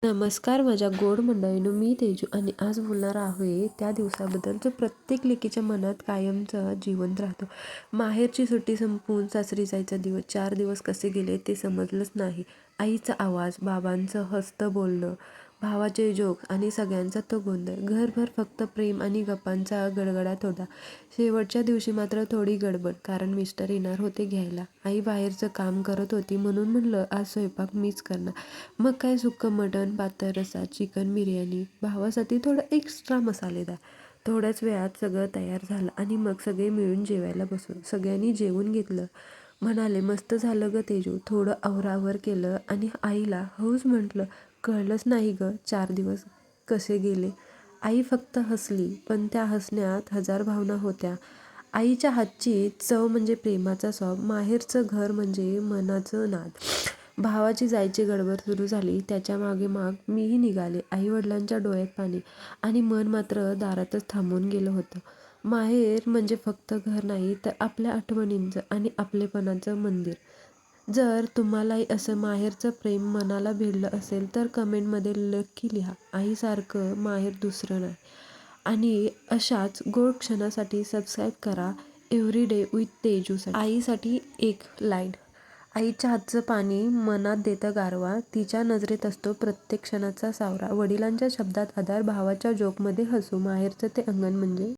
नमस्कार माझ्या गोड मंडळींनो, मी तेजू आणि आज बोलणार आहे त्या दिवसाबद्दल जो प्रत्येक लेकीच्या मनात कायमचा जिवंत राहतो. माहेरची सुट्टी संपून सासरी जायचा दिवस. 4 दिवस कसे गेले ते समजलंच नाही. आईचा आवाज, बाबांचं हसतं बोलणं, भावाचे जोक आणि सगळ्यांचा तो गोंधळ. घरभर फक्त प्रेम आणि गप्पांचा गडगडाट होता. शेवटच्या दिवशी मात्र थोडी गडबड, कारण मिस्टर येणार होते घ्यायला. आई बाहेरचं काम करत होती म्हणून म्हणलं आज स्वयंपाक मीच करणार. मग काय सुक्कं मटण, पातळ रस्सा, चिकन बिर्याणी, भावासाठी थोडं एक्स्ट्रा मसालेदार. थोड्याच वेळात सगळं तयार झालं आणि मग सगळे मिळून जेवायला बसलो. सगळ्यांनी जेवून घेतलं. म्हणाले मस्त झालं ग तेजू. थोडं आवरावर केलं आणि आईला हौस म्हटलं. कळलंच नाही ग 4 दिवस कसे गेले. आई फक्त हसली, पण त्या हसण्यात हजार भावना होत्या. आईच्या हातची चव म्हणजे प्रेमाचा स्वाद. माहेरचं घर म्हणजे मनाचं नाद. भावाची जायची गडबड सुरू झाली. त्याच्या मागे माग मीही निघाले. आईवडिलांच्या डोळ्यात पाणी आणि मन मात्र दारातच थांबून गेलं होतं. माहेर म्हणजे फक्त घर नाही, तर आपल्या आठवणींचं आणि आपलेपणाचं मंदिर. जर तुम्हालाही असं माहेरचं प्रेम मनाला भिडलं असेल तर कमेंटमध्ये नक्की लिहा. आईसारखं माहेर दुसरं नाही. आणि अशाच गोड क्षणासाठी सबस्क्राईब करा एव्हरीडे विथ तेजूसाठी. आईसाठी एक लाईन. आईच्या हातचं पाणी मनात देतं गारवा. तिच्या नजरेत असतो प्रत्येक क्षणाचा सावरा. वडिलांच्या शब्दात आधार, भावाच्या जोकमध्ये हसू. माहेरचं ते अंगण म्हणजे